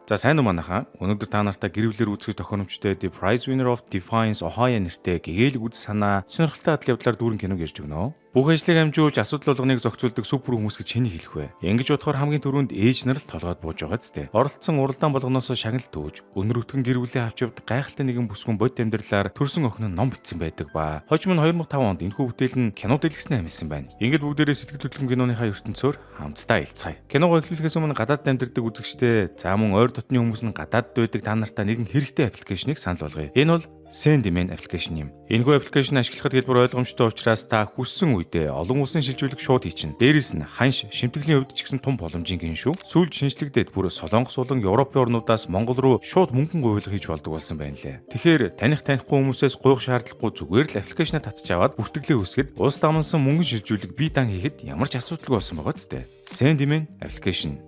За сайн уу манайхаа. Өнөөдөр та нартай гэр бүлээр үүсгэж тохиромжтой The Prize Winner of Defiance Ohio нэртэй гэгээлэг үз санаа сонирхолтой адал явдлаар дүүрэн киног ярьж өгнө. Бүх ажлыг амжуулж асуудал болгоныг зохицуулдаг супер хүмүүс гэж хэний хэлэх вэ? Ингэж бодохоор хамгийн түрүүнд ээж нар л толгойд бууж байгаа зү. Оролцсон уралдаан болгоноос шагнал төөж, өнөр өтгөн гэр бүлээ авч явд гайхалтай нэгэн бүсгүн бод амьдралаар төрсэн охин нь ном бичсэн байдаг ба. Хожим нь 2005 онд энэхүү бүтээл нь кинод дэлгэснээ амилсан байна. Ингээд бүгдээрээ сэтгэл хөдлөм киноныхаа ертөнцөөр хамтдаа илцгаая. Киног эхлүүлэхээс өмнө гадаад амьдардаг үзэгчтэй за мөн ойр дотны хүмүүс нь гадаад байдаг та нартай нэгэн хэрэгтэй аппликейшнийг санал болгоё. Энэ бол Sandman аппликейшн юм. Энэхүү аппликейшн ашиглахад хэлбэр ойлгомжтой учраас та хүссэн үедээ олон улсын шилжүүлэг шууд хийчин. Дээрээс нь ханш шимтгэлийн хувьд ч гэсэн том боломжийн гин шүү. Сүүлд шинжлэгдээд бүр Солонгос болон Европын орнуудаас Монгол руу шууд мөнгөн гуйвал хийж болдог болсон байна лээ. Тэгэхээр танихгүй хүмүүсээс гуйх шаардлагагүй зүгээр л аппликейшнаа татчих аваад бүртгэлээ үсгэд улс дамнсан мөнгөн шилжүүлэг бие дан хийхэд ямар ч асуудалгүй болсон байгаа зү. Sandman аппликейшн.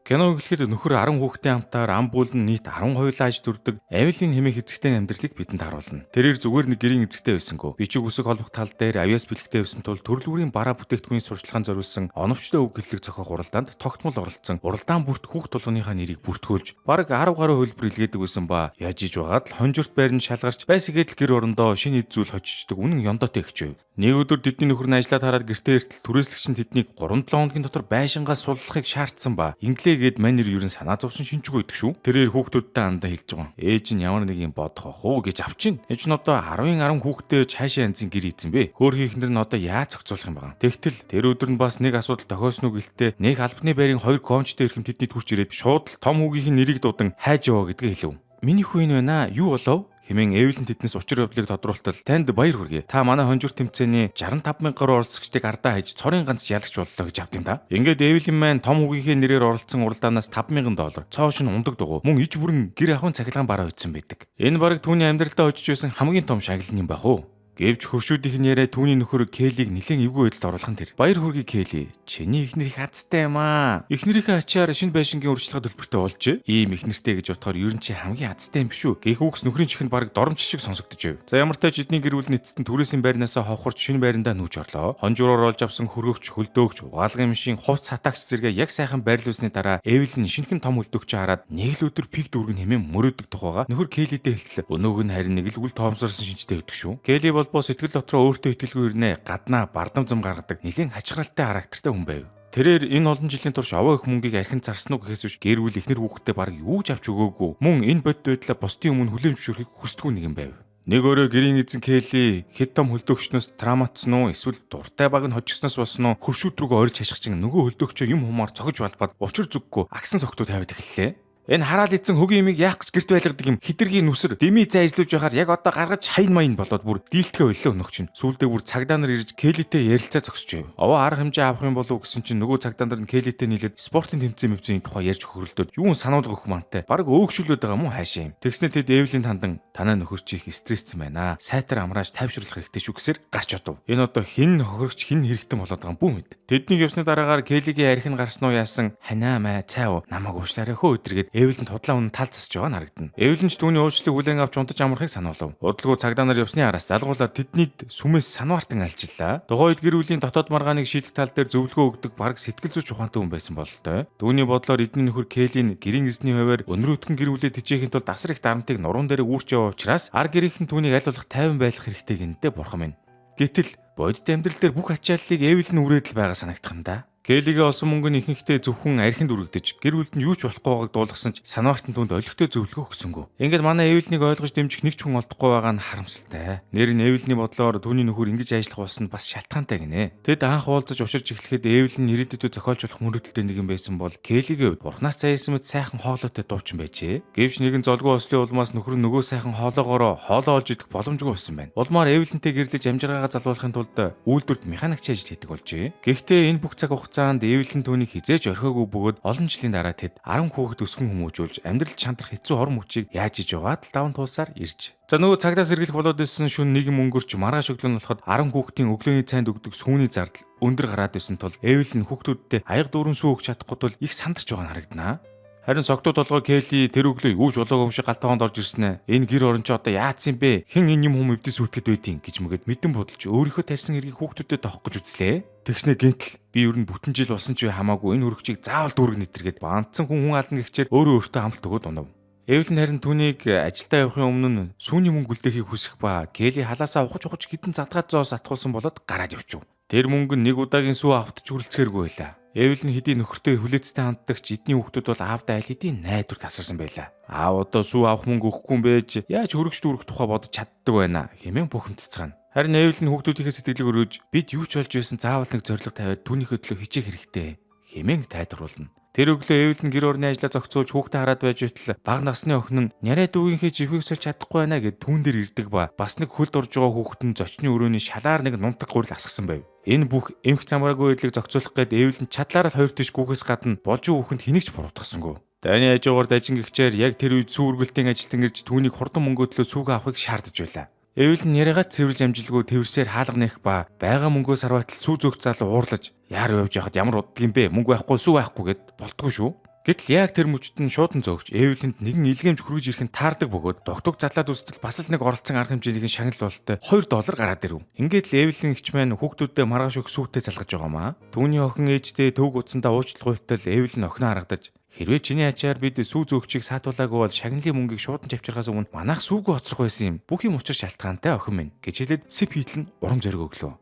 Кино эхлэхэд нөхөр 10 хүүхдийн хамтаар ам буул нь нийт 12 аж дүрдэг Авилийн хэмээх эцэгтэй амьдралыг бидэнд харуулна. Тэрээр зүгээр нэг гэрийн эцэгтэй байсангүй. Бичиг үсэг холбох тал дээр авиас бэлэгтэй байсан тул төрөлбөрийн бараа бүтээгдэхүүний сурчлагын зориулсан оновчтой үг хэллэг зохиох уралдаанд тогтмол оролцсон. Уралдаан бүрт хүүхд тулгууныхаа нэрийг бүртгүүлж бараг 10 гаруй хөлбөр илгээдэг байсан ба яаж иж байгаад л хонжурт байранд шалгарч байсгээд л гэр орондоо шинэ эд зүйл хочждаг үнэн ёндоотой ихчв. Нэг өдөр тэдний нөхөр нь ажлаа тараад гэртээ иртэл түрээслэгч нь тэднийг 3-7 хоногийн дотор байшингаа суллахыг шаардсан ба инглигээд манер юу н санаа зовсон шинжгүй байдаг шүү. Тэрээр хүүхдүүдтэй андаа хэлж байгаа. Ээж нь ямар нэг юм бодох уу гэж авчин. Эч нь одоо 10 хүүхдтэй цаашаа янзын гэр ийцэн бэ. Хөөх ихнэр нь одоо яаж зохицуулах юм бэ? Тэгтэл тэр өдөр нь бас нэг асуудал тохиосноо гэлтэй нэг албаны байрын 2 кончтой эрхэм тэдний төрж ирээд шууд л том хүүгийнх нь нэрийг дуудан хайж яваа гэдгээ хэлв. Миний хүү энэ байна. Юу болов? Хэмээн Эвлин тэднээс учир явдлыг тодруултал танд баяр хүргэе. Та манай хонжуур тэмцээний 65,000 гаруй оролцогчдыг ардаа хайж цорын ганц ялагч боллоо гэж авд юм да. Ингээд Эвлин маань том хүүгийнхээ нэрээр оролцсон уралдаанаас $5,000 цоош нь ундаг дугуй мөн иж бүрэн гэр ахуйн цахилгаан бараа үйдсэн байдаг. Энэ бараг түүний амьдралтаа очиж байсан хамгийн том шагнал юм байх уу? Гэвч хөршүүдийнх нь яриа түүний нөхөр Келлиг нэлээд эвгүй байдалд оруулах нь тэр. Баяр хүргэе Келли. Чиний эхнэр их азтай юм аа. Эхнэрийнхээ ачаар шинэ байшингийн урьдчилгаа төлбөртэй болж ийм эхнэртэй гэж бодохоор ер нь чи хамгийн азтай юм биш үү? Гэх үгс нөхрийн чихэнд бараг доромж шиг сонсогдож байв. За ямар ч тач эдний гэр бүл нийцсэн түрээсийн байрнаасаа ховхорч шинэ байрандаа нүүж орлоо. Хонжуураар олж авсан хөргөгч, хөлдөөгч, угаалгын машин, хувц хатаагч зэрэг яг сайхан байрлуулсны дараа Эвлин шинхэн том хөлдөөгчөө хараад нэг л өдөр пик дүүргэн хэмээн мөрөөдөг тухайга нөхөр Келлидээ хэлтэл өнөөг нь харин нэг л үл тоомсорсон шинжтэй өгдөг шүү. Келли бол сэтгэл дотроо өөртөө итгэлгүй ирнэ гаднаа бардам зам гаргадаг нэлээд хачиралтай характертай хүн байв. Тэрээр энэ олон жилийн турш овоо их мөнгийг архин зарсан уу гэхээс биш гэр бүл эхнэр хүүхэдтэй баг юу ч авч өгөөгүй. Мөн энэ бодит байдлаа бусдын өмнө хүлээн зөвшөөрөхийг хүсдэггүй нэг юм байв. Нэг өөрөө гэрийн эзэн Келли хэд том хөлдөөгчнөөс травматсан уу эсвэл дуртай баг нь хожигсноос болсон уу хөршүүд рүүгээ орж хашгичин нөгөө хөлдөөгчөө юм хумаар цогж балбад учир зүггүй агсан цогтуу тавиад эхэллээ. Энэ хараал эзэн хөгийн юмыг яах гэж гэрт байлгадаг юм хидэргийн нүсэр дэмий зай излүүлж байхаар яг одоо гаргаж хайн маян болоод бүр дийлдэхэ боллоо өнөх чинь сүүлдээ бүр цагдаа нар ирж Келлитэй ярилцаа зогсож байв. Овоо арга хэмжээ авах юм болов гэсэн чинь нөгөө цагдаа нар нь Келлитэй нийлээд спортын тэмцээний тухай ярьж хөрөлдөөд юун сануулга өгөх мантай баг өөгшүүлээд байгаа мó хаашаа юм. Тэгснэ тэд Эвлин тандан танаа нөхөр чи их стрессцэн байна. Сайтар амрааж тайвшруулах хэрэгтэй шүү гэсээр гарч одов. Энэ одоо хин хохирогч хин хэрэгтэн болоод байгаа юм бүү мэд. Тэдний явсны дараагаар Келлигийн архин гарснуу яасан ханаа маа цаав намайг уушлаарай хөө өдргээд Эвлин худлаа үнэн тал засж байгаа нь харагдана. Эвлин ч түүний уучлалыг хүлээн авч унтаж амрахыг сануулв. Удалгүй цагдаа нар явсны араас залгуулаад тэднийд сүмээс санваартан альчиллаа. Тухайд гэр бүлийн дотоод маргааныг шийдэх тал дээр зөвлөгөө өгдөг баг сэтгэл зүйч ухаантай хүн байсан бололтой. Түүний бодлоор эдний нөхөр Келлин гэрийн эзний хуваар өнөрөдгөн гэр бүлээ тэжээхийн тулд асар их дарамтыг нуруунд дээр үүрч яваа учраас ар гэрийнхэн түүнийг аль болох тайван байх хэрэгтэй гэнтэй бурхан минь. Гэтэл бодит амьдрал дээр бүх ачааллыг Эвлин үрээдэл байгаа санагдах юм да. Келлигийн олсон мөнгө нь ихэнхдээ зөвхөн архинд үргэлдэж гэр бүлд нь юу ч болохгүй байгааг дуулгасан ч санаартан түнд олигтой зөвлөгөө өгсөнгөө. Ингээд манай Эвлинийг ойлгож дэмжих нэг ч хүн олдохгүй байгаа нь харамсалтай. Нэр нь Эвлиний бодлоор түүний нөхөр ингэж ажиллах болсон бас шалтгаантай гинэ. Тэд анх уулзаж учирч эхлэхэд Эвлин ирээдүйдээ зохиолж болох мөрөөдөлтэй нэг юм байсан бол Келлигийн хувьд бурхнаас заяасан мэт сайхан хоолойтой дуучин байжээ. Гэвч нэгэн золгүй ослын улмаас нөхөр нь нөгөө сайхан хоолоогоороо хоолоо олж идэх боломжгүй болсон байна. Улмаар Эвлинтэй гэрлэж амжиргаагаа залуулахын тулд үйлдвэрт механикч ажил хийдэг болжээ. Гэхдээ энэ бүх цаг хугацаанд Эвлин түүнийг хизээж орхиогүй бөгөөд олон жилийн дараа тэд 10 хүүхэд өсгөн хүмүүжүүлж амьдрал шантрах хэцүү хор мөчийг яаж иж яваад л даван туусаар ирж. За нөгөө цагдаас сэргийлэх болоод байсан шүн нэгэн мөнгөрч маргааш өглөө нь болоход 10 хүүхдийн өглөөний цайнд өгдөг сүүний зардал өндөр гараад байсан тул Эвлин хүүхдүүдтэй аяга дүүрэн сүү өгч чадахгүй тул их сандарч байгаа нь харагданаа. Харин цогтууд толгой Келли тэр өглөө юу ч болоогүй юм шиг галтгоонд орж ирсэн ээ. Энэ гэр орон ч одоо яатсан бэ? Хэн энэ юм хүм өвдөс үүтгэд байдیں гэж мөгөд мэдэн бодолж өөрийнхөө тарьсан эргийг хүүхдүүдэд тоох гэж үзлээ. Тэгснэ гинтл би ер нь бүтэн жил болсон ч хамаагүй энэ хөрөгчийг заавал дүүрэг нэтргээд баанцсан хүн ална гихчээр өөрөө өөртөө амлт өгөөд унав. Эвлин харин түүнийг ажилдаа явахын өмнө сүүний мөнгө үлдээхийг хүсэх ба Келли халаасаа ухаж хідэн задгаад зоос атгуулсан болоод гараад явчихв. Тэр мөнгө нэг удаагийн сүү авахтч хүрэлцгээргүй байлаа. Эвлин хэдийн нөхөртөө хүлээцтэй ханддагч эдний хүүхдүүд бол аавдаа аль хэдийн найдвар тасарсан байлаа. Аав одоо сүү авах мөнгө өгөхгүй юм байж яаж хөрөгч дүүрэх тухай бодож чаддаг байна хэмээн бухимдцгаана. Харин Эвлин хүүхдүүдийнхээ сэтгэлийг өрөөж бид юу ч болж байсан заавал нэг зориг тавиад түүнийхөө төлөө хичээх хэрэгтэй хэмээн тайлбарлуулна. Тэр өглөө Эвлин гэр орны ажлаа зогцоож хүүхдээ хараад байж байтал бага насны охин нь нярай дүүгийнхээ жихийг сольж чадахгүй байна гэд түүн дээр ирдэг ба бас нэг хөлд орж байгаа хүүхэд нь зочны өрөөний шалаар нэг нунтаг гурил асгасан байв. Энэ бүх эмх замраагүй байдлыг зохицуулах гээд Эвлин чадлаараа хоёр тийш гүгээс гадна божуу хүүхэнд хэнийгч буруутгасангүй. Дайны хажуугаар дажин гихчээр яг тэр үед сүүргэлтийн ажилтан ирж түүнийг хурдан мөнгө төлөө сүүгээ авахыг шаардаж байлаа. Эвлин яриагаад цэвэрлж амжилгүй тэрсээр хаалга нэх ба байгаа мөнгөө сарвайтал сүү зөөгч залуу уурлаж яар явж яхад ямар уддаг юм бэ мөнгө байхгүй сүү байхгүй гэд болтгүй шүү. Гэтэл яг тэр мөчтөд нь шуудан зөөгч Эвлинд нэгэн илгээмж хүргэж ирэх нь таардаг бөгөөд догтуг задлаад үстэл бас л нэг оролцсон арга хэмжээний шагнал бололтой $2 гараад ирв. Ингээд л Эвлин эгч маань хүүхдүүдэд маргааш өгөх сүүтэй залгаж байгаамаа. Түүний охин ээжтэй төв утсандаа уучлах үйлтэл Эвлин охиноо харагдаж хэрвээ чиний ачаар бид сүү зөөгчийг саатуулаагүй бол шагналын мөнгийг шуудан авчирхаас өмнө манайх сүүгөө оцрох байсан юм. Бүх юм учир шалтгаантай охин минь гэж хэлээд Сип хийтэл нь урам зориг өглөө.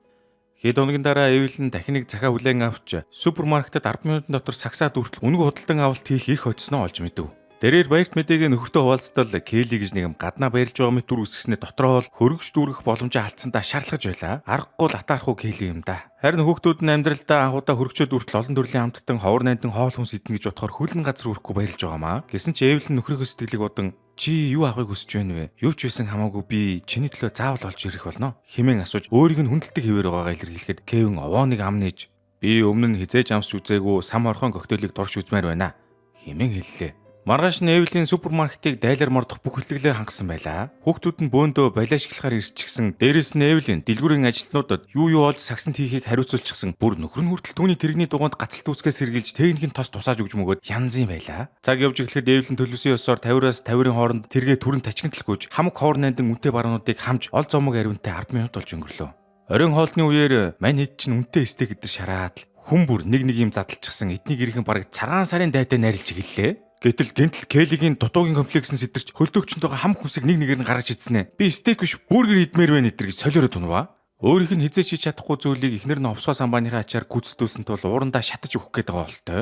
Хэд хоногийн дараа Эвлин дахин нэг захаа хүлээн авч супермаркетад 10 минутын дотор сагсаад үртэл үнэгүй худалдан авалт хийх эрх хоцсноо олж мэдэв. Тэрээр баярт мэдээгээ нөхөртөө хуваалцтал Келли гэж нэгэн гаднаа баярлж байгаа мэт дүр үсгснээ дотроо бол хөргөж дүүрэх боломжоо алдсандаа шаарлаж байлаа. Аргагүй л атаархуу Келли юм да. Харин хүүхдүүд нь амьдралдаа анхудаа хөргөчөд үртэл олон төрлийн амттан ховор найдан хоол хүнс идэнэ гэж бодохоор хөлн газар өрөхгүй баярлж байгаамаа. Гэсэн чи Эвлин нөхрийнхөө сэтгэлийг бодан чи юу авахыг хүсэж байна вэ? Юу ч байсан хамаагүй би чиний төлөө заавал олж ирэх болно. Хэмээн асууж өөрийг нь хүндэлдэг хэвээр байгаагаа илэрхийлэхэд Кевин овооныг ам нээж би өмнө нь хизээж амсч үзээгүй сам орхон коктейлийг дурш үзмээр байна хэмээн хэллээ. Маргааш нь Эвлин супермаркетыг дайлаар мордох бүх хөтөлбөрөө хангасан байлаа. Хүүхдүүд нь бөөндөө балиашглахаар ирчихсэн. Дээрээс нь Эвлин дэлгүүрийн ажилтнуудад юу олж сагсант хийхийг хариуцуулчихсан. Бүр нөхөр нь хүртэл түүний тэрэгний дугуйнд гацалт үүсгээс сэргийлж техникийн тос тусааж өгч мөгөөд янзын байлаа. Цаг явж эхлэхэд Эвлин төлөвсөн ёсоор 50-аас 50-ын хооронд тэргээ түрэн тачигтлгүйж хамаг ховор найдан үнэтэй баруунуудыг хамж ол зомог ариунтай 10 минут болж өнгөрлөө. Оройн хоолны үеэр мань хэд чинь үнэтэй стейк гэдэр шараад хүн бүр нэг юм задлчихсан эдний гэрхэн бараг цагаан сарын дайтай найрлж эхэллээ. Гэтэл гинтл Келлигийн дутуугийн комплекс нь сэтэрч хөлдөөгчөнтэйгээ хам хүсэг нэг нэгээр нь гаргаж идсэн ээ. Би стейк биш бургер идмээр байна гэдэр гэж солиороо тунваа. Өөрийнх нь хизээч хийж чадахгүй зүйлийг эхнэр нь овсгоо самбааныхаа ачаар гүйцэтгүүлсэн тул уурандаа шатаж өгөх гээд байгаа болтой.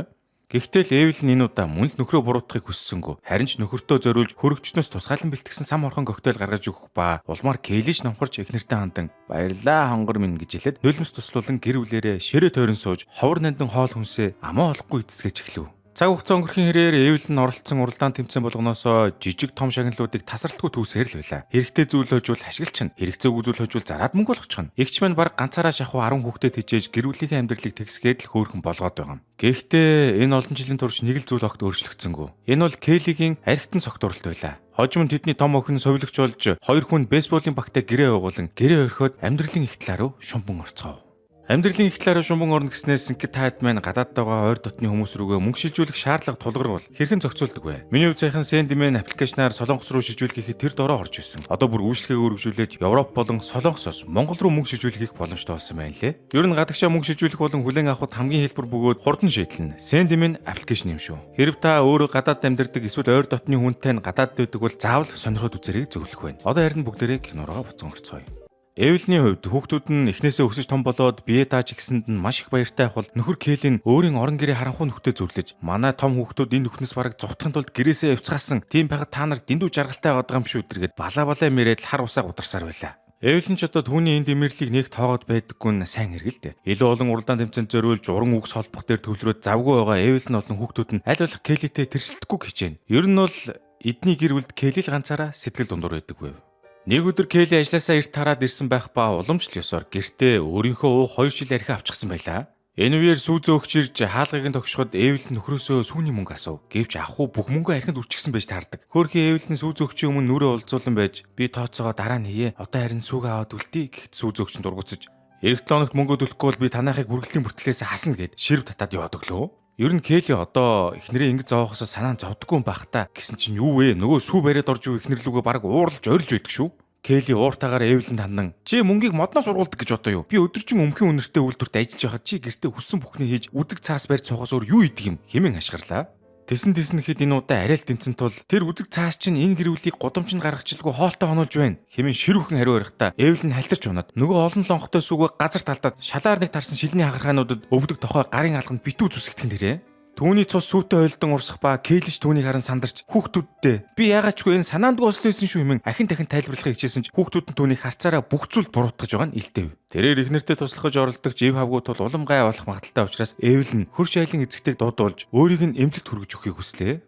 Гэхдээ л Эвлин энэ удаа мөн л нөхрөө буруутгахыг хүссэнгүй. Харин ч нөхөртөө зориулж хөрөгчнөөс тусгаалan бэлтгэсэн сам орхон коктейл гаргаж өгөх ба улмаар Келлиш номхорч эхнэртэй хандан баярлаа хонгор минь гэж хэлээд нулимс туслуулан гэр бүлэрээ ширээ тойрон сууж ховор нандин хоол хүнсээ амаа олохгүй эцэсгэж эхлэв. Цаг хугацаа өнгөрхийн хэрээр Эвлин оролцсон уралдаан тэмцээн болгоноосоо жижиг том шагналуудыг тасралтгүй түүсээр л байла. Хэрэгтэй зүйл хожвол хашгилчин, хэрэгцээгүй зүйл хожвол зараад мөнгө болгочихно. Эгч маань баг ганцаараа шахуу 10 хүүхдэд хижээж гэр бүлийнхээ амьдралыг тэгсгээд л хөөрхөн болгоод байгаа юм. Гэхдээ энэ олон жилийн турш нэг л зүйл огт өөрчлөгдсөнгүй. Энэ бол Келлигийн архитан согтуралт байла. Хожим нь тэдний том охин совилогч болж хоёр хүн бейсболын багтаа гэрээ өгүүлэн гэрээ орхиод амьдралын их талаар шумбан орцгов. Амьдралын их талаараа шумбан орно гэснээр Синкет хайд маань гадаадтайгаа ойр дотны хүмүүс рүүгээ мөнгө шилжүүлэх шаардлага тулгарвал хэрхэн зохицуулдаг вэ? Миний үе цайхан Сэндимен аппликейшнаар Солонгос руу шилжүүлэхэд тэр дороо орж ирсэн. Одоо бүр үйлчлэгээ өргөжүүлээд Европ болон Солонгосоос Монгол руу мөнгө шилжүүлэх боломжтой болсон байна лээ. Ер нь гадагшаа мөнгө шилжүүлэх болон хүлээн авахд хамгийн хэлбэр бөгөөд хурдан шийдлэн Сэндимен аппликейшн юм шүү. Хэрв та өөрөө гадаад амьдардаг эсвэл ойр дотны хүнтэй гадаад дүйдэг бол заавал сонирхоод үзэрэй зөвлөх байна. Одоо харин бүгдээрээ кинороо буцан орцгоё. Эвлиний хувьд хүүхдүүд нь эхнээсээ өсөж том болоод бие дааж гисэнд нь маш их баяртай авах нөхөр Келлин өөрийн орон гэрээ харанхуй нөхдөд зөвлөж манай том хүүхдүүд энэ нүхнээс бараг зүхтахын тулд гэрээсээ явцгаасан тийм байхад та нар дэндүү жаргалтай байгаа юм шүү дэргээд балаа мэрээд хар усаа ударсаар байла. Эвлин ч одоо түүний энэ дэмэрлийг нэг тоогод байдаггүй нь сайн хэргэлдэ. Илүү олон уралдаан тэмцээнд зориулж уран үгс холбох дээр төвлөрөөд завгүй байгаа Эвлин олон хүүхдүүд нь аль болох Келлитэй тэрсэлдэхгүй хичээнэ. Ер нь бол эдний гэр бүлд Келли л ганцаараа сэтгэл дундуур байдаггүй. Нэг өдөр Келли ажлаасаа эрт хараад ирсэн байх ба уламжлал ёсоор гэртээ өөрийнхөө уу 2 жил архи авчихсан байлаа. Энэ үеэр сүү зөөгч ирж хаалгыг нь тогшоход Эвлин нөхрөөсөө сүүний мөнгө асуув. Гэвч авахгүй бүх мөнгөө архинд үрчгсэн байж таардаг. Хөөрхөн Эвлин сүү зөөгчийн өмнө нүрээ улзуулан байж би тооцоогоо дараа нь хийе. Одоо харин сүүгээ аваад үлдээ гэхэд сүү зөөгч нь дургуцаж эх 7 хоногт мөнгөө төлөхгүй бол би танайхыг хүргэлтийн бүртлээс хасна гэд ширв татаад яваад өглөө. Ер нь Келли одоо эхнэрээ ингэж зоохосоо санаа нь зовдггүй юм байх та гэсэн чинь юу вэ? Нөгөө сүү бариад орж ив эхнэр лүгөө баг уурлж орилж байдаг шүү. Келли ууртаагаар Эвелинд хандан "Чи мөнгийг модноос ургуулдаг гэж бодоо юу? Би өдөржин өмхийн үнэртэй үйлдвэрт ажиллаж байхад чи гэртээ хүссэн бүхнээ хийж үзэг цаас барьж суугаас өөр юу идэг юм?" хэмээн ашгарлаа. Тэсэн хэд энэ удаа арай л тэнцэн тул тэр үзэг цаас чинь энэ гэр бүлийг годомчинд гаргачихлгүй хоолтой онолж байна хэмээн ширүүхэн хариу барихтаа Эвелин халтарч унаад нөгөө олон лонхтой сүгөө газар талдаад шалаар нэг тарсан шилний хагаргаануудад өвдөг тохой гарын алганд битүү зүсгэтгэн тэрэ. Түүний цус сүйтэй ойлдон урсах ба Келлиш түүнийг харан сандарч "Хүүхдүүддээ би яагаачгүй энэ санаандгүй ослоосэн шүү" хэмээн ахин дахин тайлбарлахыг хичээсэн ч хүүхдүүд нь түүнийг харцаараа бүх зүйл буруутгаж байгаа нь илдээв. Тэрээр эхнэртэй туслахж оролдог Жив хавгуу тул улам гай болох магадaltaй учраас Эвелин хөрш айлын эзэгтэйг дуудуулж өөрийг нь эмнэлэгт хүргэж өгөхийг хүслээ.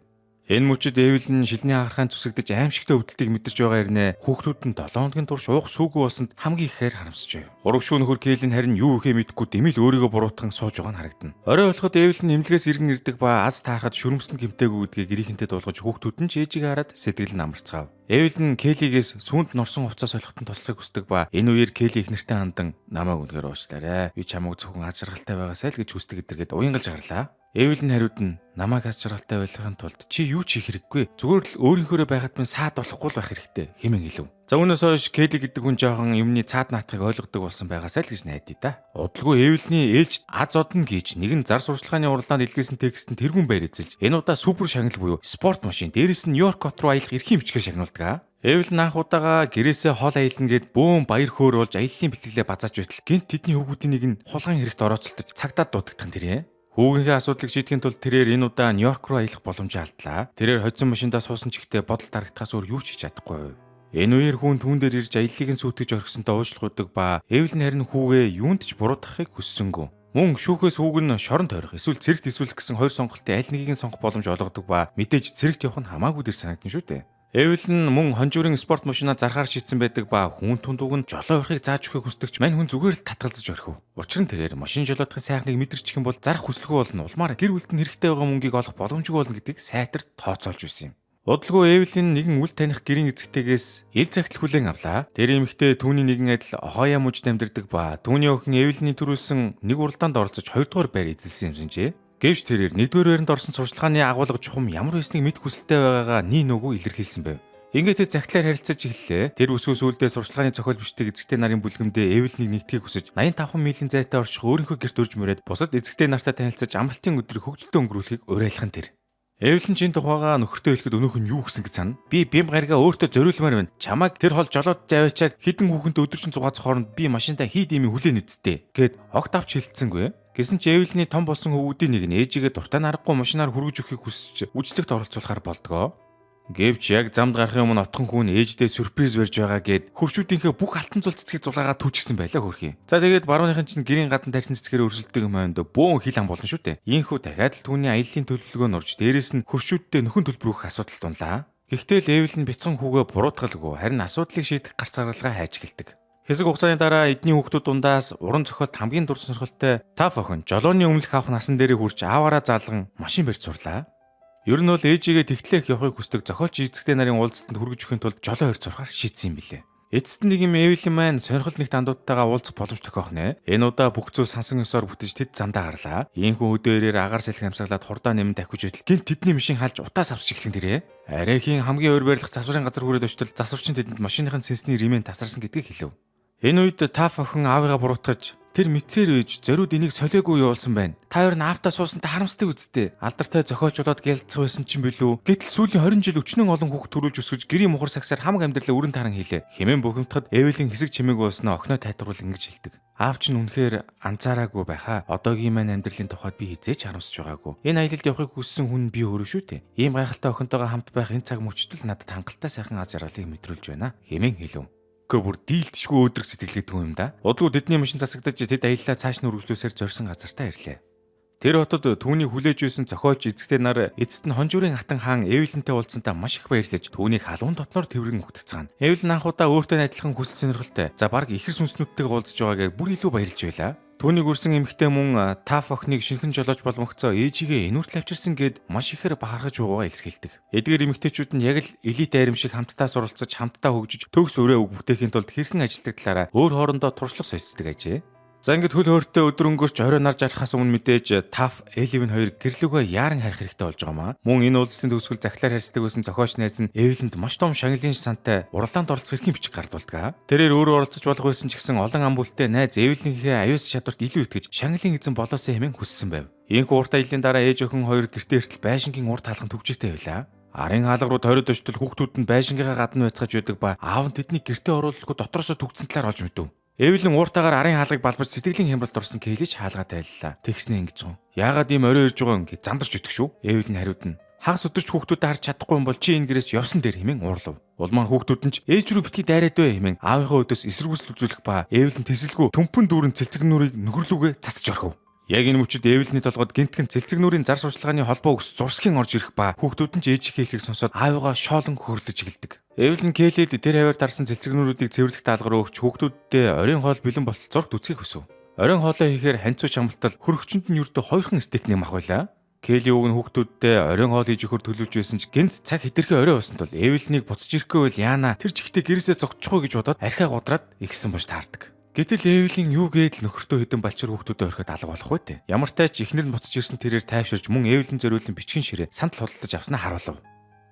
Энэ мөчид Эвелин шилний хагаргаан зүсэгдэж аимшигтай өвдөлтийг мэдэрч байгаа хэрнээ хүүхдүүд нь 7 хоногийн турш уух сүүгүй болсонд хамгийн ихээр харамсаж байв. Гурвшгүй нөхөр Келлин харин юу ихээ мэдэхгүй дэмэл өөрийгөө буруутган сууж байгаа нь харагдана. Орой болоход Эвелин эмнэлгээс иргэн ирдэг ба аз таарахад шүрмсэнд гэмтээгүй гэдгийг гэрийнхэнтэй дуулгаж хүүхдүүд нь ч ээжигээ хараад сэтгэл нь амарцгаав. Эвелин Келлигээс сүүнд норсон хувцас солихтон туслахыг хүсдэг ба энэ үеэр Келли эхнэртэй хандан "Намайг үнэхээр уучлаарай. Би чамайг зөвхөн аз жаргалтай байгаасай л гэж хүсдэг" гэдэргээд уянгалж гарлаа. Эвелин хариуд нь "Намайг аз жаргалтай байлгахын тулд чи юу ч хийх хэрэггүй. Зүгээр л өөрийнхөөрөө байгаад минь саад болохгүй л байх хэрэгтэй" хэмээн хэлв. За үүнээс хойш Келли гэдэг хүн жоохон юмны цаад наатахыг ойлгодог болсон байгаасай л гэж найдаа да. Удалгүй Эвелиний ээлж аз одно гэж нэгэн зар сурчлагын уралдаанд илгээсэн текстэн тэргүүн байр эзэлж энэ удаа супер шагнал буюу спорт машин дээрээс нь Нью-Йорк хот руу аялах эрхийн бичгээр шагнуулдаг. Эвелин анх удаага гэрээсээ хол аялна гэд бөөн баяр хөөр болж аяллаа бэлтгэлээ базааж байтал гинт тэдний хүүхдийн нэг нь хулгайн хэрэгт орооцолдож цагтаад дуудагдах нь тэрэ. Хүүгийнхээ асуудлыг шийдэхин тулд тэрээр энэ удаа Нью-Йорк руу аялах боломжоо алдлаа. Тэрээр хоцсон машиндаа суусан ч ихтэй бодол дарагдахаас өөр юу ч хийж чадахгүй. Энэ үеэр хүн түүн дээр ирж аяллыг нь сүйтгэж орхисонтой уушлахудаг ба Эвелин харин хүүгээ юунд ч буруутгахыг хүссэнгүй. Мөн шүүхээс хүүг нь шорон тойрох эсвэл цэрэгт эсвэл гэсэн хоёр сонголтын аль нэгийг нь сонгох боломж олгодог ба мэдээж цэрэгт явах нь хамаагүй дээр санагдана шүү дээ. Эвелин мөн хонжуурын спорт машинаа зархаар шийдсэн байдаг ба хүн тундууг нь жолоо урахыг зааж өгөхийг хүсдэгч мань хүн зүгээр л татгалзаж орхив. Учир нь тэрээр машин жолоодохын сайхныг мэдэрчих юм бол зарах хүсэлгүй болно, улмаар гэр бүлд нь хэрэгтэй байгаа мөнгийг олох боломжгүй болно гэдгийг сайтар тооцоолж байсан юм. Удалгүй Эвелин нэгэн үл таних гэрийн эзэгтэйгээс ил захидал хүлээн авлаа. Тэр эмэгтэй түүний нэгэн адил хоояа мужид амьдардаг ба түүний охин Эвелиний төрүүлсэн нэг уралдаанд оролцож 2 дугаар байр эзэлсэн юм шинжээ. Гэвч тэрээр 1-р байранд орсон сурчлагын агуулга чухам ямар байсныг мэд хүсэлтэй байгаагаа нин нүгүү илэрхийлсэн байв. Ингээд тэр захидлаар харилцаж эхэллээ. Тэр өсвөөс үлдээ сурчлагын зохиол бичдэг эзэгтэй нарын бүлгэмдээ Эвелинийг нэгтгэхийг хүсэж 85 милийн зайтай орших өөрийнхөө гэрт урьж мөрөөд бусад эзэгтэй нартай танилцаж амралтын өдрийг хөгжилтэй өнгөрүүлэхийг уриалах нь тэр. Эвелин чин тухайгаа нөхөртөө хэлэхэд өнөөх нь юу гэсэн гэж сана. "Би бим гаригаа өөртөө зориулмаар байна. Чамайг тэр хол жолоод завьячаад хідэн хүүхэнтэй өдөржин цугаацах хооронд би машинтаа хийд имийг хүлээн үсттэй" гэд огт авч хэлцсэнгүй. Гэсэн ч Эвелиний том болсон хөвгүүдийн нэг нь ээжигээ дуртай нарахгүй машинаар хүргэж өгөхийг хүсэж үжлэгт оролцуулахаар болдгоо. Гэвч яг замд гарахын өмнө отхон хүн ээждээ сюрприз барьж байгаа гэд хуршүүдийнхээ бүх алтан цул цэцгийг зулгаагаад түүчихсэн байлаа хөрхий. За тэгээд барууныхын чинь гэрийн гадна тарьсан цэцгээр өрсөлдөг юм ойнд бөөн хил ам болно шүү дээ. Ийхүү дахиад л түүний аяллаа төлөвлөгөө нурж дээрэс нь хуршүүдтэй нөхөн төлбөрөх асуудал тунлаа. Гэхдээ л Эвелин бяцхан хүүгээ буруутгалгүй харин асуудлыг шийдэх гарц гаргалгаа хайж эхэлдэг. Хэсэг хугацааны дараа эдний хүүхдүүд дундаас уран зохиолт хамгийн дур сонирхолтой Таф охин жолооны өмнөх авах насан дээр хурж ааваараа заалган машин барьж сурлаа. Ер нь бол ээжигээ тэгтлэх явахыг хүсдэг зохиолч эзэгтэй нарын уулзалтанд хүргэж өгөхин тулд жолоо хоёр зурхаар шийдсэн юм билээ. Эцэст нь нэг юм Эвелин маань сонирхол нэгт андуудтайгаа уулзах боломж тохиох нэ. Энэ удаа бүх зүйл сансан ёсоор бүтэж тэд замдаа гарлаа. Ийхүү өдөөрээр агаар салхи амсаглаад хурдаа нэмэн давхиж байтал гинт тэдний машин халж утаас авч эхлэн тэрэ. Арайхийн хамгийн ойр байрлах засварын газар хүрээд очтол засварчин тэдэнд машиныхын сэнсний ремэн тасарсан гэдгийг хэлв. Энэ үед Таф охин аавыгаа буруутгаж "Тэр мэтсээр үйж зориуд энийг солиогүй явуулсан байна. Та хоёр нь аавтаа суусантай харамсдаг үсттэй. Алдартай зохиолч болоод гялцах байсан ч юм билүү. Гэтэл сүүлийн 20 жил өчнөн олон хүүхд төрүүлж өсгөж гэрийн мухар сагсаар хамаг амьдралаа өрн таран хийлээ" хэмээн бухимдахад Эвелин хэсэг чимээг болсноо охиноо тайтгаруул ингэж хэлдэг. "Аав чинь үнэхээр анзаараагүй байхаа. Одоогийн маань амьдралын тухайд би хизээч харамсаж байгаагүй. Энэ аялалд явахыг хүссэн хүн би өөрөө шүү дээ. Ийм гайхалтай охинтойгоо хамт байх энэ цаг мөчтөл надад хангалттай сайхан аз жаргалыг мэдрүүлж байна" хэмээн хэлв. Бүр дийлдэшгүй өөдрөг сэтгэлгээд хүн юм да. Удалгүй тэдний машин засагдаж тэд аяллаа цааш нь үргэлжлүүлсээр зорьсон газартаа ирлээ. Тэр хотод түүний хүлээж байсан зохиолч эзэгтэй нар эцэст нь хонжуурын хатан хаан Эвелинтэй уулзсантаа маш их баярлаж түүнийг халуун дотноор тэрвэрэн өгтцгаана. Эвелин анх удаа өөртөө адилхан хүсэл сонирхолтой. За баг ихэр сүнснүүдтэйг уулзж байгаагаар бүр илүү баярлж байлаа. Түүнийг үрсэн эмэгтэй мөн Таф охиныг шинхэн жолоож боломгцоо ээжигээ энүүртэл авчирсан гэд маш ихээр бахархаж байгаагаа илэрхийлдэг. Эдгээр эмэгтэйчүүд нь яг л элит айрам шиг хамтдаа суралцаж хамтдаа хөгжиж төгс өрөө үг бүтээхийн тулд хэрхэн ажилдаг талаараа өөр хоорондоо туршлага солилцдог ажээ. За ингээд хөл хөөртэй өдөр өнгөрч орой нар жарахаас өмнө мэдээж Таф, Эливен хоёр гэрлүүгээ яаран харих хэрэгтэй болж байгаамаа. Мөн энэ уулзалтын төгсгөл захлаар харьцдаг байсан зохиолч найз нь Эвелинд маш том шагналын сантай уралдаанд оролцох эрхийн бичиг гардуулдаг. Тэрээр өөрөө оролцож болох байсан ч гэсэн олон ам бүлтэй найз Эвелинийхээ аюус чадварт илүү итгэж шагналын эзэн болоосоо хэмээн хүссэн байв. Ийхүү урт аяллаа дараа ээж охин хоёр гэртээ эртэл байшингийн урд хаалхан төвчтэй байлаа. Арын хаалга руу тойроод очтол хүүхдүүд нь байшингийнхаа гадна байцгааж байдаг ба аав нь тэднийг гэртээ оруулахгүй дотроосоо төгцсөн талаар олж мэдв. Эвелин ууртаагаар арын хаалгыг балбаж сэтгэлийн хямралд орсон Кейлиж хаалгаа тайллаа. Тэгснэ ингэж гоо. Яагаад ийм орой ирж байгаа юм гэж зандарч идэх шүү. Эвелин хариудна. Хагас өдөрч хүүхдүүдэд харж чадахгүй юм бол чи энэ гэрээс явсан дээр хэмээн уурлав. Улмаа хүүхдүүд нь ч ээж рүү битгий дайраад бай хэмээн аавынхаа өдөөс эсэргүүцэл үзүүлэх ба Эвелин тэсэлгүй төмпөн дүүрэн цэлцэгнүүрийг нөхөрлүүгээ цацж орхив. Яг энэ мөчид Эвелиний толгойд гинтгэн цэлцэгнүүрийн зар сурчлагын холбоо өс зурсхийн орж ирэх ба хүүхдүүд нь ч ээж хэлхийг сонсоод аавыгаа шоолон хөрлөж эхэлдэг. Эвелин Кейлид тэр хавар тарсан цэлцэгнүүрүүдийг цэвэрлэх даалгавар өгч хүүхдүүддээ оройн хоол бэлэн болтол зург үцгийг хүсв. Оройн хоолоо хийхээр ханцуу шамбалтал хөрөгчөнд нь ердөө 2хан стейк нэм ах байлаа. Кейли уг нь хүүхдүүддээ оройн хоол хийж өгөхөр төлөвлөж байсан ч гэнт цаг хэтэрхий орой болсон тул Эвелинийг буцаж ирэхгүй бол яана тэр чихтэй гэрээсээ зогтчихгүй гэж бодоод архиа гудраад ихсэн бож таардаг. Гэтэл Эвелин юу гээд л нөхөртөө хэдэн балчир хүүхдүүдэд орхиод алга болох вэ? Ямар тач ихнэр нь буцаж ирсэн тэрээр тайвширч мөн Эвелин зориулсан бичгийн ширээ сандал худалдаж авснаа харуулв.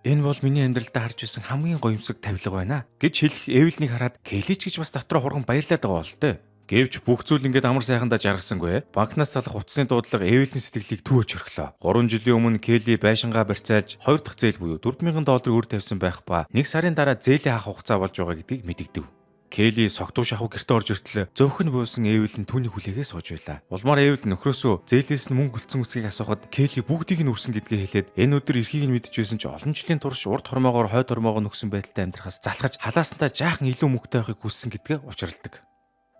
Энэ бол миний амьдралдаа харж байсан хамгийн гоёмсог тавилга байна гэж хэлэх Эвелинийг хараад Кейлич гэж бас дотроо хурган баярлаад байгаа бол тээ. Гэвч бүх зүйл ингээд амар сайхандаа жаргасангүй. Банкнаас залах утасны дуудлага Эвелиний сэтгэлийг төвөөж орхилоо. 3 жилийн өмнө Кейли байшингаа барьцаалж 2 дахь зээл буюу $4,000 өр тавьсан байх ба 1 сарын дараа зээлийн хаах хугацаа болж байгаа гэдгийг мэдэгдэв. Кейли согтуу шахуу гэрте орж иртэл зөөхөн буусан Эвелин түүний хүлээгээ сууж байлаа. Улмаар Эвелин нөхрөөсөө зээлээс нь мөнгө өлцсөн үсгийг асуухад Кейли бүгдийг нь үрсэн гэдгээ хэлээд энэ өдөр эрхийг нь мэдчихсэн ч олон жилийн турш урд хормоогоор хойд хормоогоо нөхсөн байдалтай амьдрахаас залхаж халаасантаа жаахан илүү мөнгөтэй байхыг хүссэн гэдгээ учралдаг.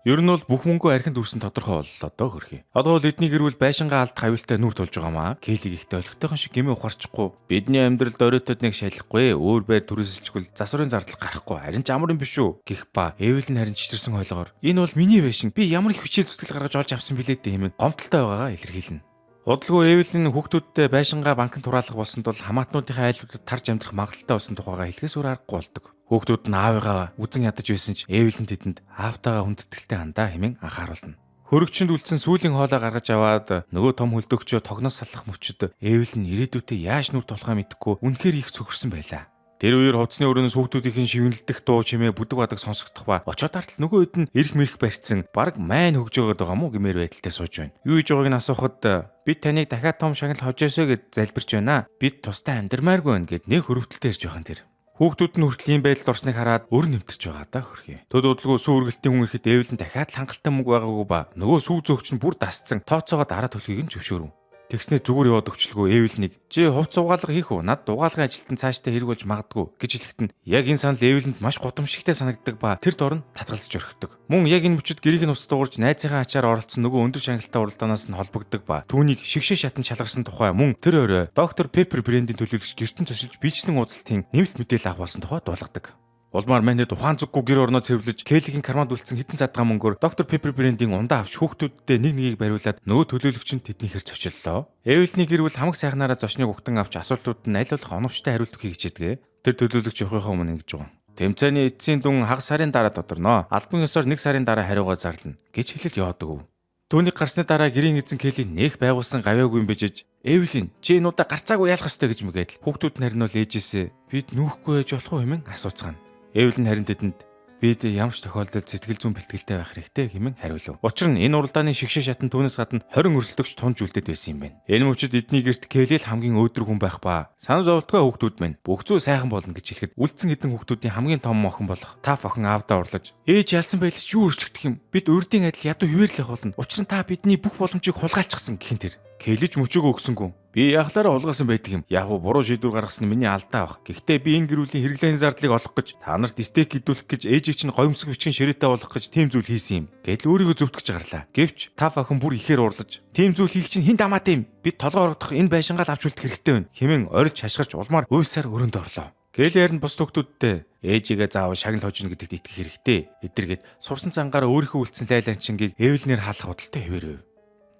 Ер нь бол бүх мөнгөө архинд үрсэн тодорхой боллоо доо хөрхий. Одоо бол эдний гэр бүл байшингаа алдах аюултай нүр тулж байгаамаа. Кейли ихтэй олигтойхон шиг гэмээ ухаарчихгүй. Бидний амьдралд оройтод нэг шалахгүй, өөр байр түрээсэлчгүй засварын зардал гарахгүй. Харин ч амарын биш үү гэх ба Эвелин харин чичирсэн хойлогоор энэ бол миний байшин. Би ямар их хүчээр зүтгэл гаргаж олж авсан билээ дээ хэмээн гомдолтой байгаагаа илэрхийлнэ. Удалгүй Эвелин хүүхдүүдтэй байшингаа банкнд хураалгах болсон тул хамаатнуудынхаа айлуудад тарж амьдрах магадaltaй болсон тухайга хэлхээс өөр аргагүй болдог. Хүүхдүүд нь аавыгаа үзэн ядаж байсан ч Эвелин тэдэнд аавтайгаа хүндэтгэлтэй хандаа хэмээн анхааруулна. Хөрөгчөнд үлдсэн сүүлийн хоолоо гаргаж аваад нөгөө том хөлдөгчөө тогноос саллах мөчөд Эвелин ирээдүйдээ яаж нүр тулахаа мэдэхгүй үнэхээр их цөхөрсөн байлаа. Тэр үеэр хувцсны өрөөс хүүхдүүдийн шивнэлдэх дуу чимээ бүдэг бадаг сонсогдох ба очоод тартал нөгөө хэд нь эрх мэрх барьцсан баг майн хөгж байгаа мó гэмээр байдалтай сууж байна. Юу хийж байгааг нь асуухад бид таныг дахиад том шагнал хожоосоо гэд залбирч байна. Бид тустай амьдрмааргүй байна гэд нэг хөрөвдөлтөй ирж байгаа юм тэр. Хүүхдүүд нь хүртэл ийм байдалд орсныг хараад өр нэмтэрч байгаа даа хөрхий. Төд удалгүй сүү үргэлтийн хүн ирэхэд Эвелин дахиад хангалттай мөнгө байгаагүй ба нөгөө сүү зөөгч нь бүр дасцсан тооцоогоо дараа төлөхийг нь зөвшөөрөв. Тэгснээ зүгээр яваад өгчлгөө Эвелинийг чи хувц угаалга хийх үү? Над дугаалгын ажилтан цаашдаа хэрэг болж магадгүй гэж хэлэхэд нь яг энэ санал Эвелинд маш гудамжигтай санагддаг ба тэр дор нь татгалзаж орхидог. Мөн яг энэ мөчөд гэрийг нь ус дуурж найзынхаа ачаар оролцсон нөгөө өндөр шагналтай уралдаанаас нь холбогддог ба түүнийг шигшээ шатан шалгарсан тухай мөн тэр орой доктор Пеппер брендийн төлөөлөгч гертэн цосилж биечлэн уулзалтын нэмэлт мэдээлэл авах болсон тухай дуулгадаг. Улмаар манайд ухаан зүггүй гэр орноо цэвэрлэж Кейлигийн карманд үлдсэн хитэн задгаа мөнгөөр доктор Пеппер брендийн ундаа авч хүүхдүүддээ нэг нэгийг бариулаад нөгөө төлөөлөгч нь тэднийхэр цочиллоо. Эвелиний гэр бүл хамаг сайхнаараа зочныг угтан авч асуултууд нь аль болох оновчтой хариулт өгөхийг хичээдэг. Тэр төлөөлөгч явахынхаа өмнө ингэж байгаа. Тэмцээний эцсийн дүн хагас сарын дараа тодорно. Албан ёсоор 1 сарын дараа хариугаа зарлана гэж хэлэл яваадаг. Түүнийг гарсны дараа гэрийн эзэн Кейли нээх байгуулсан гавьяагүй юм бижиж Эвелин чи энэ удаа гарцаагүй яалах ёстой гэж мэгээд хүүхдүүд нарийн бол ээжээсээ бид нүүхгүй байж болох уу хэмээн асууцгаана. Эвелин харин тэдэнд бид ямар ч тохиолдолд сэтгэл зүйн бэлтгэлтэй байх хэрэгтэй хэмээн хариулв. Учир нь энэ уралдааны шигшээ шатан түүнээс гадна 20 өрсөлдөгч тунж үлдээд байсан юм байна. Энэ мөчид эдний гэрт Кейли л хамгийн өөдрөг хүн байх ба санаа зовлтгой хүүхдүүд маань бүх зүйл сайхан болно гэж хэлэхэд үлдсэн хэдэн хүүхдүүдийн хамгийн том охин болох Таф охин аавдаа урлаж ээж ялсан байлч юу өрчлөгдөх юм? Бид урдын адил ядуу хിവэрлэх болно. Учир нь та бидний бүх боломжийг хулгайлчихсан гэхин тэр. Кейлиж мөчөөгөө өгсөнгүү. Би яхалаараа улгаасан байдаг юм. Яг буруу шийдвэр гаргасан нь миний алдаа баг. Гэхдээ би энэ гэр бүлийн хэрэглээний зардлыг олох гэж та нарт стейк идүүлэх гэж ээжийг чинь гоёмсог бичгийн ширээтэй болох гэж тийм зүйл хийсэн юм. Гэдэл өөрийгөө зөвтгөж гарлаа. Гэвч та охин бүр ихээр урлаж тийм зүйл хийх чинь хэн дамаатай юм? Бид толгой орогдох энэ байшингаа авч үлдэх хэрэгтэй байна. Хэмээн орж хашгирч улмаар уйсаар өрөөнд орлоо. Кейли харин бус төгтүүдтэй ээжигээ заавал шагнал хожно гэдэгт итгэх хэрэгтэй. Эдэргээд сурсан цангаараа өөрийнхөө үлдсэн лайланчингийг Эвелинээр хаалах худалтай хэвээрв.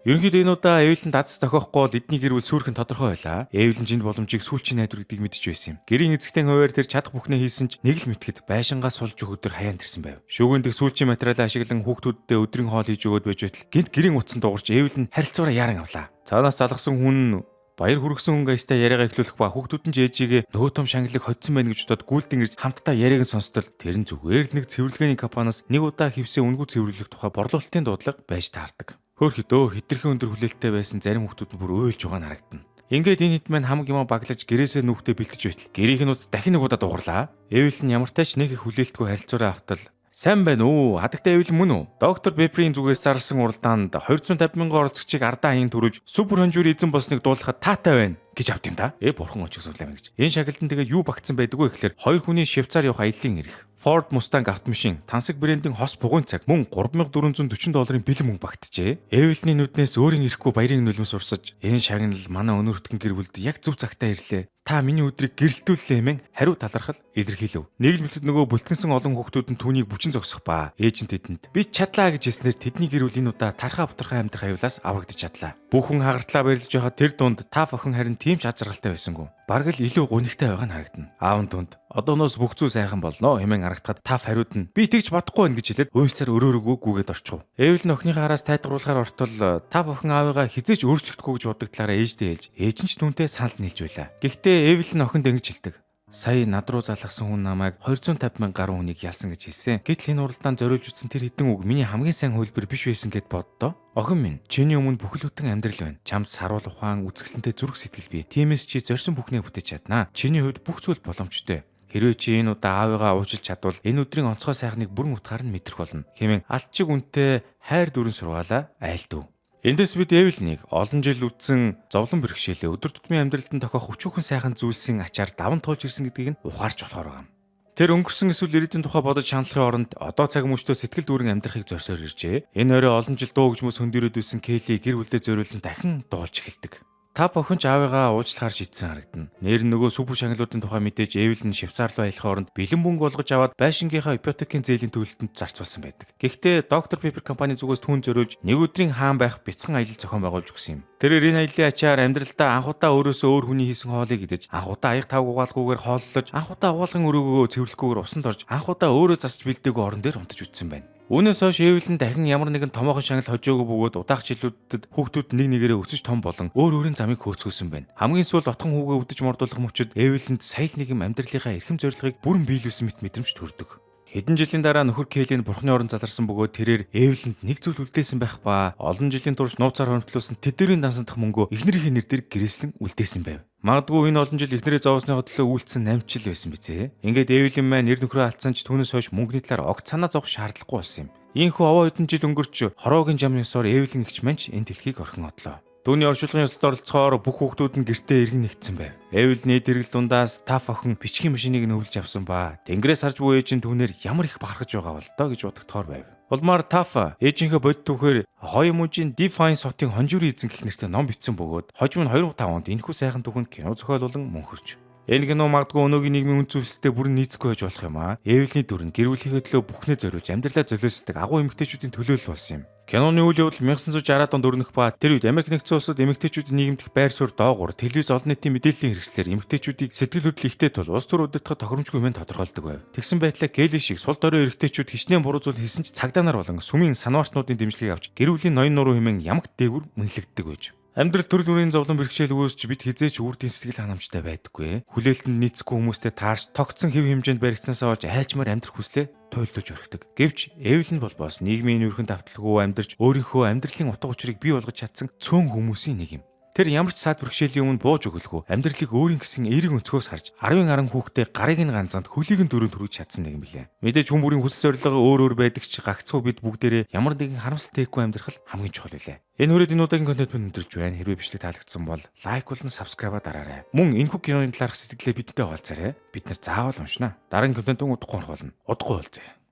Ерөнхийдөө энэ удаа Эвелин дац тохиохгүй бол эдний гэр бүл сүрхэн тодорхой байлаа. Эвелин чинь боломжийг сүүлчийн найдвар гэдгийг мэдэж байсан юм. Гэрийн эзэгтэн хуваар тэр чадах бүхнээ хийсэн ч нэг л мэтгэд байшингаа сулж өгөхөөр хаяан тэрсэн байв. Шүүгэн дэх сүүлчийн материалаа ашиглан хүүхдүүддээ өдрийн хоол хийж өгөөд байж байтал гинт гэрийн утсан дуурч Эвелин харилцаараа яран авлаа. Цаанаас залгасан хүн баяр хүргэсэн хүн гайстай яриагаа эхлүүлэх ба хүүхдүүд нь ээжигээ нөгөө том шанглыг хоцсон байна гэж бодоод гүйлтэн ирж хамтдаа яриаг нь сонстол тэр нь зүгээр л нэг цэвэрлэгээний компаниас нэг удаа хивсээ үнгүй цэвэрлэх тухай борлуулалтын дуудлага байж таардаг. Хөөхөдөө хитрхэн өндөр хүлээлттэй байсан зарим хүүхдүүд нь бүр өөлж байгаа нь харагдана. Ингээд энэ хэд маань хамаг юм баглаж гэрээсээ нүхтээ бэлтэж байтал гэрийнх нь уц дахин нэг удаа дугарлаа. Эвелин ямартайч нэг их хүлээлтгүй харилцаараа автал сайн байна уу? Хадагтай Эвелин мөн үү? Доктор Пеприйн зүгээс зарласан уралдаанд 250 мянган орцогчийг ардаа хин төрүүлж супер хонжуур эзэн болсныг дуулахад таатай байна гэж авт юм да. Бурхан очиг суулаа гэж. Энэ шагналдан тэгээ юу багтсан байдгүй гэхээр хоёр хүний Швейцар явах аяллаа ирэх. Ford Mustang автомашин, тансаг брендийн хос бугуун цаг мөн $3440 бэлэн мөнгө багтжээ. Эвелиний нүднээс өөрийн ирэхгүй баярын нулимс урсаж, энэ шагнал манай өнөөртгөн гэр бүлд яг зөв цагтаа ирлээ. Та миний өдрийг гэрэлтүүллээ хэмээн хариу талархал илэрхийлв. Нэг л мэтэд нөгөө бүлтгэнсэн олон хүүхдүүд нь түүнийг бүчин зогсох ба ээж нь тэдэнд би чадлаа гэж хэлснээр тэдний гэр бүл энэ удаа тархаа бутархай амьдрах аюулаас аврагдаж чадлаа. Бүхэн хагартлаа баярлаж байхад тэр дунд та охин харин тийм ч аз жаргалтай байсангүй. Бараг л илүү гунигтай байгаа нь харагдана. Аав нь түнд одооноос бүх зүйл сайхан болно хэмээн аргатахад Таф хариуд нь би тэгж бодохгүй байна гэж хэлээд уйлсаар өрөөрөөгөө гүгээд орчихов. Эвелин охиныхаа араас тайлбарлахаар ортол Таф охин аавыгаа хизээж өөрчлөгдөхгүй гэж боддог талаараа ээждээ хэлж ээж нь ч түүнтэй санал нийлж байлаа. Гэхдээ Эвелин охинд ингэж хэлдэг. Сая над руу залгасан хүн намайг 250 мянга гаруй хүнийг ялсан гэж хэлсэн. Гэтэл энэ уралдаанд зориулж утсан тэр хэдэн үг миний хамгийн сайн хөлбөр биш байсан гэд боддоо. Охин минь, чиний өмнө бүхэлдэн амьдрал байна. Чамд саруул ухаан, үзэсгэлэнтэй зүрх сэтгэл бий. Тиймээс чи зорьсон бүхнээ бүтээж чаднаа. Чиний хувьд бүх зүйл боломжтой. Хэрвээ чи энэ удаа аавыгаа уучлж чадвал энэ өдрийн онцгой сайхныг бүрэн утгаар нь мэдрэх болно. Хэмээн алтчиг үнтэй хайр дүрэн сургаалаа айлдв. Эндээс бид Эвелинийг олон жил үтсэн зовлон бэрхшээлээ өдөр тутмын амьдралд нь тохиох өчүүхэн сайхан зүйлсийн ачаар даван туулж ирсэн гэдгийг нь ухаарч болохоор байгаа юм. Тэр өнгөрсөн эсвэл ирээдүйн тухай бодож шаналхын оронд одоо цаг мөчтөө сэтгэл дүүрэн амьдрахыг зорьсоор иржээ. Энэ орой олон жил дуу хөгжмөс хөндөрөөд байсан Келли гэр бүлдээ зориулан дахин дуулж эхэлдэг. Та охин ч аавыгаа уучлахаар шийдсэн харагдана. Нэр нь нөгөө супер шагналуудын тухай мэдээж Эвелин Швейцар руу аялахын оронд бэлэн мөнгө болгож аваад байшингийнхаа ипотекийн зээлийн төлөлтөнд зарцуулсан байдаг. Гэхдээ Доктор Пепер компани зүгээс түүн зориулж нэг өдрийн хаан байх бяцхан аялал зохион байгуулж өгсөн юм. Тэрээр энэ аяллаа ачаар амьдралдаа анхудаа өөрөөсөө өөр хүний хийсэн хоолыг идэж, анхудаа аяг тав угаалгүйгээр хооллож, анхудаа угаалгын өрөөгөө цэвэрлэхгүйгээр усанд орж, анхудаа өөрөө засч бэлдээгүй орон дээр унтаж үтсэн байна. Үүнээс хойш Эвелин дахин ямар нэгэн томоохон шагнал хожоогүй бөгөөд удаах жилүүдэд хүүхдүүд нэг нэгээрээ өсөж том болон өөр өөрийн замыг хөөцгөөсөн байна. Хамгийн сүүл отхон хүүгээ өвдөж мордуулах мөчөд Эвелинд сая нэгэн амьдралынхаа эрхэм зорилгыг бүрэн биелүүлсэн мэт мэдрэмж төрдөг. Хэдэн жилийн дараа нөхөр Келлинд бурхны орон заларсан бөгөөд тэрээр Эвелинд нэг зүйл үлдээсэн байх ба олон жилийн турш нууцаар хөндлүүлсэн тэдэрийн дансандах мөнгөө эхнэрийн нэр дээр гэрээслэн үлдээсэн байв. Магадгүй энэ олон жил эхнэрээ зовсныхоо төлөө үйлцсэн намжил байсан бизээ. Ингээд Эвелин маань нэр нөхрөө алдсан ч түүнээс хойш мөнгөний талаар огт санаа зовох шаардлагагүй болсон юм. Ийхүү овоо хэдэн жил өнгөрч хороогийн жамны ёсоор Эвелин игч манч энэ дэлхийг орхин одлоо. Түүний оршуулгын ёсод оролцохоор бүх хүүхдүүд нь гэртээ иргэн нэгдсэн байв. Эвелин дэргэл дундаас Таф охин бичгийн машиныг нь өвлж авсан ба тэнгэрээс харж буй ээж нь түүнээр ямар их бахархаж байгаа бол доо гэж бодогдохоор байв. Улмаар Таф ээжийнхээ бодит түүхээр хоёр мужийн Define сотын хонжүүрийн эзэн гэх нэртэй ном бичсэн бөгөөд хожим нь 2005 онд энэхүү сайхан түүхэнд кино зохиолуулан мөнхөрч. Энэ кино магадгүй өнөөгийн нийгмийн үн зүйлстэй бүрэн нийцэхгүй байж болох юм аа. Эвелиний дүр нь гэр бүлийнхээ төлөө бүхнээ зориулж амьдралаа золиослдог агуу эмэгтэйчүүдийн төлөөлөл болсон юм. Киноны үйл явдал 1960-аад онд өрнөх ба тэр үед Америк нэгдсэн улсад эмэгтэйчүүдийн нийгэмдэх байр суурь доогуур телевиз олон нийтийн мэдээллийн хэрэгслээр эмэгтэйчүүдийг сэтгэл хөдлөл ихтэй тул улс төр удирдах тохиромжгүй хэмээн тодорхойлдог байв. Тэгсэн байдлаа Келли шиг сул дорой эрэгтэйчүүд хичнээн буруу зүйл хийсэн ч цагдаа нар болон сүмийн санваартнуудын дэмжлэгийг авч гэр бүлийн ноён нуруу хэмээн ямагт дээгүр үнэлэгддэг байж. Амьдрал төрөл бүрийн зовлон бэрхшээл үүсч бид хизээч үрдийн сэтгэл ханамжтай байдаггүй. Хүлээлтэнд нийцэхгүй хүмүүстэй таарч тогтсон хэв хэмжээнд баригдсанасаа болж айлчмаар амьдрах хүслээ туйлдуулж орхидог. Гэвч Эвелин бол боос нийгмийн нүүрхэн давталгүй амьдарч өөрийнхөө амьдралын утга учирыг бий болгож чадсан цөөн хүмүүсийн нэг юм. Тэр ямар ч саад бэрхшээлийн өмнө бууж өгөлгүй амьдралыг өөрийн гэсэн эерэг өнцгөөс харж 10 хүүхдээ гарыг нь ганцаанд хөлийг нь дөрөнд хүргэж чадсан нэг юм билээ. Мэдээж хүн бүрийн хүсэл зорилго өөр өөр байдаг ч гагцхүү бид бүгдээрээ ямар нэгэн харамсалтай хийхгүй амьдрах хамгийн чухал билээ. Энэ хүрээд энэ удаагийн контент өндөрлж байна. Хэрвээ бичлэг таалагдсан бол лайк болон сабскрайбаа дараарай. Мөн энэхүү киноны талаарх сэтгэлээ бидэнтэй хуваалцаарай. Бид нар заавал уншнаа. Дараагийн контент удахгүй болно. Удахгүй уулзъя.